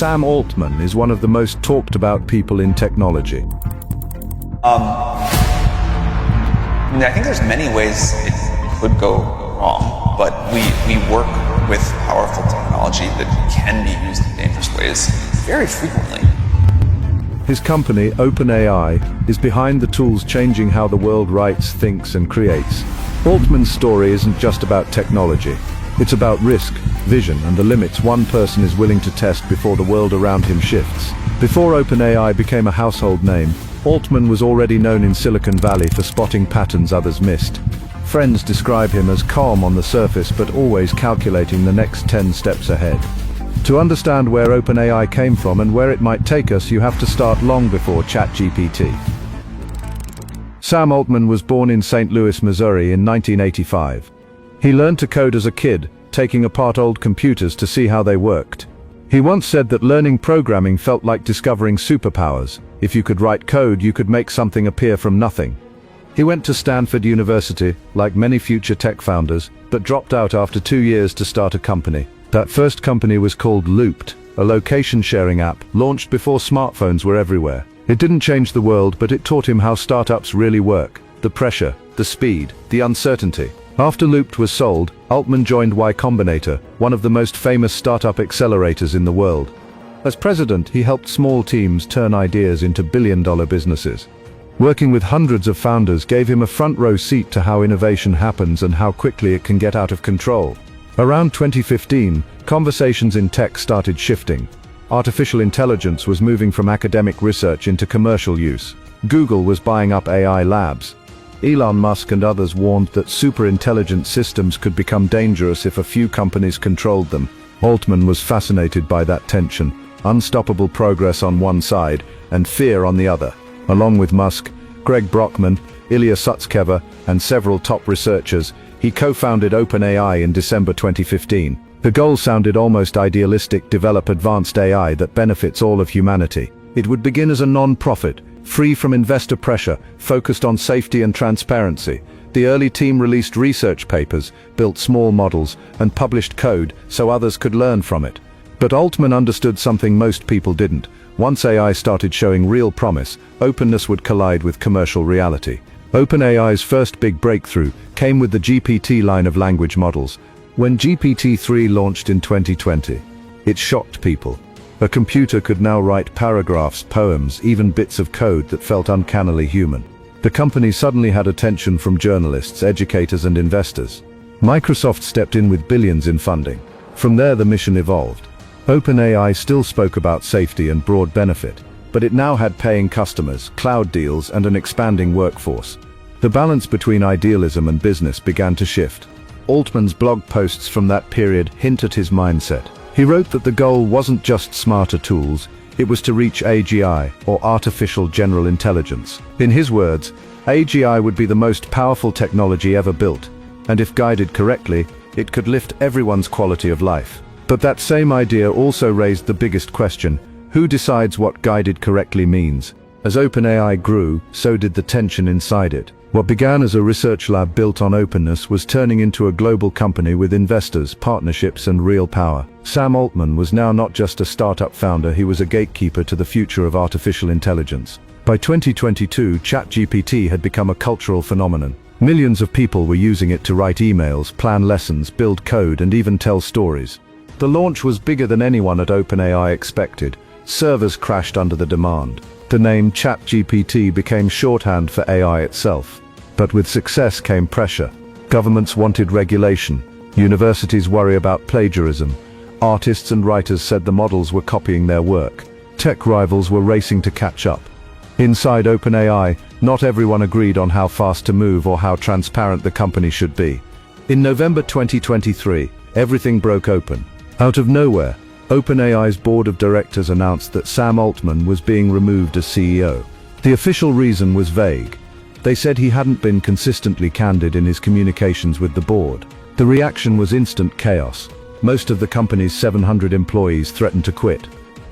Sam Altman is one of the most talked about people in technology. I think there's many ways it could go wrong, but we work with powerful technology that can be used in dangerous ways very frequently. His company, OpenAI, is behind the tools changing how the world writes, thinks, and creates. Altman's story isn't just about technology. It's about risk, vision, and the limits one person is willing to test before the world around him shifts. Before OpenAI became a household name, Altman was already known in Silicon Valley for spotting patterns others missed. Friends describe him as calm on the surface but always calculating the next 10 steps ahead. To understand where OpenAI came from and where it might take us, you have to start long before Chatgpt. Sam Altman was born in St. Louis, Missouri in 1985. He learned to code as a kid, taking apart old computers to see how they worked. He once said that learning programming felt like discovering superpowers. If you could write code, you could make something appear from nothing. He went to Stanford University, like many future tech founders, but dropped out after 2 years to start a company. That first company was called Looped, a location-sharing app launched before smartphones were everywhere. It didn't change the world, but it taught him how startups really work. The pressure, the speed, the uncertainty. After Looped was sold, Altman joined Combinator, one of the most famous startup accelerators in the world. As president, he helped small teams turn ideas into billion-dollar businesses. Working with hundreds of founders gave him a front-row seat to how innovation happens and how quickly it can get out of control. Around 2015, conversations in tech started shifting. Artificial intelligence was moving from academic research into commercial use. Google was buying up AI labs. Elon Musk and others warned that super-intelligent systems could become dangerous if a few companies controlled them. Altman was fascinated by that tension, unstoppable progress on one side and fear on the other. Along with Musk, Greg Brockman, Ilya Sutskever, and several top researchers, he co-founded OpenAI in December 2015. The goal sounded almost idealistic: develop advanced AI that benefits all of humanity. It would begin as a non-profit, free from investor pressure, focused on safety and transparency. The early team released research papers, built small models, and published code so others could learn from it. But Altman understood something most people didn't. Once AI started showing real promise, openness would collide with commercial reality. OpenAI's first big breakthrough came with the GPT line of language models. When GPT-3 launched in 2020, it shocked people. A computer could now write paragraphs, poems, even bits of code that felt uncannily human. The company suddenly had attention from journalists, educators, and investors. Microsoft stepped in with billions in funding. From there, the mission evolved. OpenAI still spoke about safety and broad benefit, but it now had paying customers, cloud deals, and an expanding workforce. The balance between idealism and business began to shift. Altman's blog posts from that period hint at his mindset. He wrote that the goal wasn't just smarter tools, it was to reach AGI, or artificial general intelligence. In his words, AGI would be the most powerful technology ever built, and if guided correctly, it could lift everyone's quality of life. But that same idea also raised the biggest question: who decides what guided correctly means? As OpenAI grew, so did the tension inside it. What began as a research lab built on openness was turning into a global company with investors, partnerships, and real power. Sam Altman was now not just a startup founder, he was a gatekeeper to the future of artificial intelligence. By 2022, Chatgpt had become a cultural phenomenon. Millions of people were using it to write emails, plan lessons, build code, and even tell stories. The launch was bigger than anyone at OpenAI expected. Servers crashed under the demand. The name Chatgpt became shorthand for AI itself. But with success came pressure. Governments wanted regulation. Universities worry about plagiarism. Artists and writers said the models were copying their work. Tech rivals were racing to catch up. Inside OpenAI, not everyone agreed on how fast to move or how transparent the company should be. In November 2023, everything broke open. Out of nowhere, OpenAI's board of directors announced that Sam Altman was being removed as CEO. The official reason was vague. They said he hadn't been consistently candid in his communications with the board. The reaction was instant chaos. Most of the company's 700 employees threatened to quit.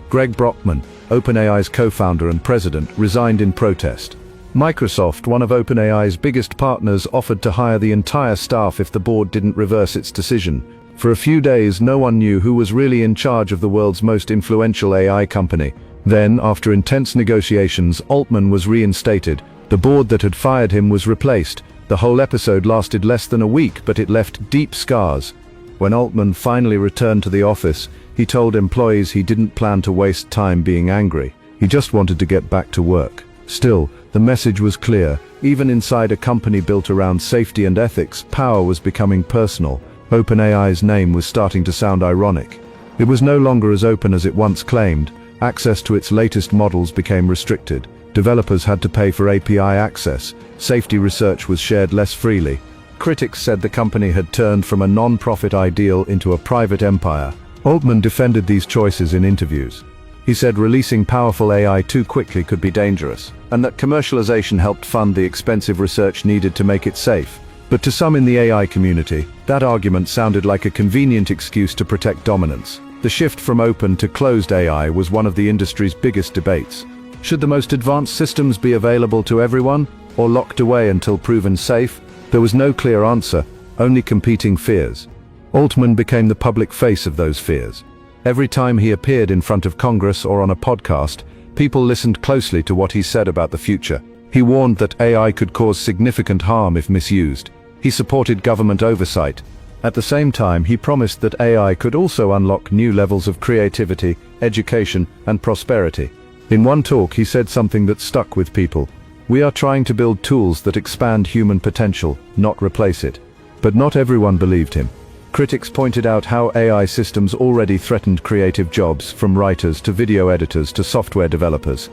Greg Brockman, OpenAI's co-founder and president, resigned in protest. Microsoft, one of OpenAI's biggest partners, offered to hire the entire staff if the board didn't reverse its decision. For a few days, no one knew who was really in charge of the world's most influential AI company. Then, after intense negotiations, Altman was reinstated. The board that had fired him was replaced. The whole episode lasted less than a week, but it left deep scars. When Altman finally returned to the office, he told employees he didn't plan to waste time being angry. He just wanted to get back to work. Still, the message was clear. Even inside a company built around safety and ethics, power was becoming personal. OpenAI's name was starting to sound ironic. It was no longer as open as it once claimed. Access to its latest models became restricted. Developers had to pay for API access. Safety research was shared less freely. Critics said the company had turned from a non-profit ideal into a private empire. Altman defended these choices in interviews. He said releasing powerful AI too quickly could be dangerous, and that commercialization helped fund the expensive research needed to make it safe. But to some in the AI community, that argument sounded like a convenient excuse to protect dominance. The shift from open to closed AI was one of the industry's biggest debates. Should the most advanced systems be available to everyone, or locked away until proven safe? There was no clear answer, only competing fears. Altman became the public face of those fears. Every time he appeared in front of Congress or on a podcast, people listened closely to what he said about the future. He warned that AI could cause significant harm if misused. He supported government oversight. At the same time, he promised that AI could also unlock new levels of creativity, education, and prosperity. In one talk, he said something that stuck with people. "We are trying to build tools that expand human potential, not replace it." But not everyone believed him. Critics pointed out how AI systems already threatened creative jobs, from writers to video editors to software developers.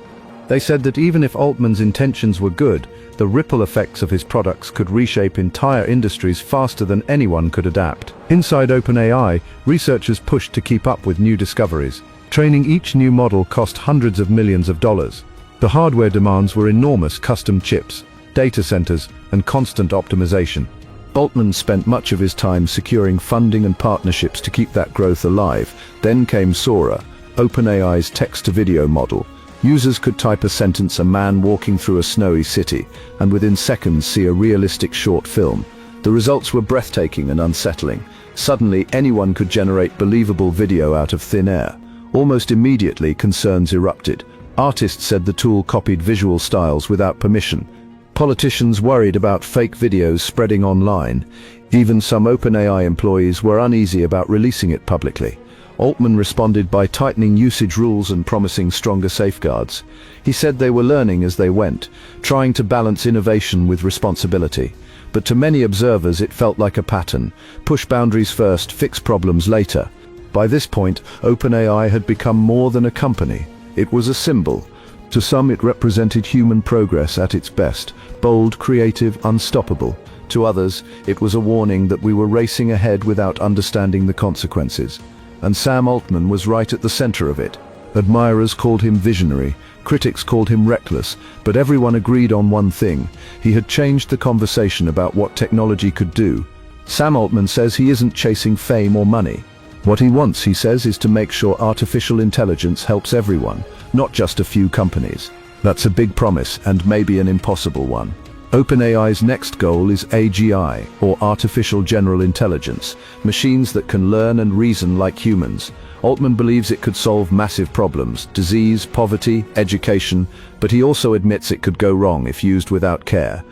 They said that even if Altman's intentions were good, the ripple effects of his products could reshape entire industries faster than anyone could adapt. Inside OpenAI, researchers pushed to keep up with new discoveries. Training each new model cost hundreds of millions of dollars. The hardware demands were enormous: custom chips, data centers, and constant optimization. Altman spent much of his time securing funding and partnerships to keep that growth alive. Then came Sora, OpenAI's text-to-video model. Users could type a sentence, a man walking through a snowy city, and within seconds see a realistic short film. The results were breathtaking and unsettling. Suddenly, anyone could generate believable video out of thin air. Almost immediately, concerns erupted. Artists said the tool copied visual styles without permission. Politicians worried about fake videos spreading online. Even some OpenAI employees were uneasy about releasing it publicly. Altman responded by tightening usage rules and promising stronger safeguards. He said they were learning as they went, trying to balance innovation with responsibility. But to many observers, it felt like a pattern: push boundaries first, fix problems later. By this point, OpenAI had become more than a company. It was a symbol. To some, it represented human progress at its best: bold, creative, unstoppable. To others, it was a warning that we were racing ahead without understanding the consequences. And Sam Altman was right at the center of it. Admirers called him visionary, critics called him reckless, but everyone agreed on one thing: he had changed the conversation about what technology could do. Sam Altman says he isn't chasing fame or money. What he wants, he says, is to make sure artificial intelligence helps everyone, not just a few companies. That's a big promise, and maybe an impossible one. OpenAI's next goal is AGI, or Artificial General Intelligence, machines that can learn and reason like humans. Altman believes it could solve massive problems: disease, poverty, education, but he also admits it could go wrong if used without care.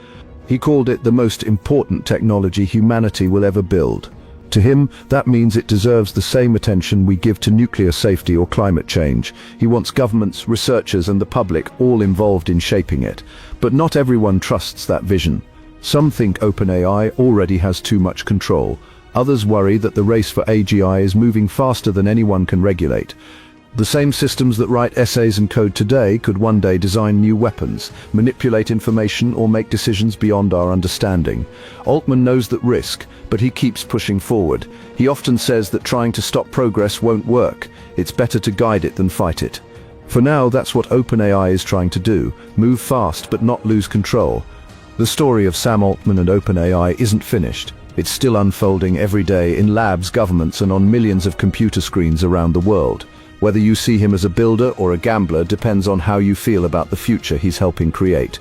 He called it the most important technology humanity will ever build. To him, that means it deserves the same attention we give to nuclear safety or climate change. He wants governments, researchers, and the public all involved in shaping it. But not everyone trusts that vision. Some think OpenAI already has too much control. Others worry that the race for AGI is moving faster than anyone can regulate. The same systems that write essays and code today could one day design new weapons, manipulate information, or make decisions beyond our understanding. Altman knows that risk, but he keeps pushing forward. He often says that trying to stop progress won't work. It's better to guide it than fight it. For now, that's what OpenAI is trying to do: move fast but not lose control. The story of Sam Altman and OpenAI isn't finished. It's still unfolding every day in labs, governments, and on millions of computer screens around the world. Whether you see him as a builder or a gambler depends on how you feel about the future he's helping create.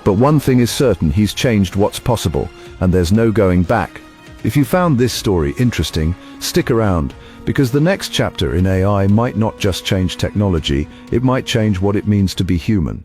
But one thing is certain: he's changed what's possible, and there's no going back. If you found this story interesting, stick around, because the next chapter in AI might not just change technology, it might change what it means to be human.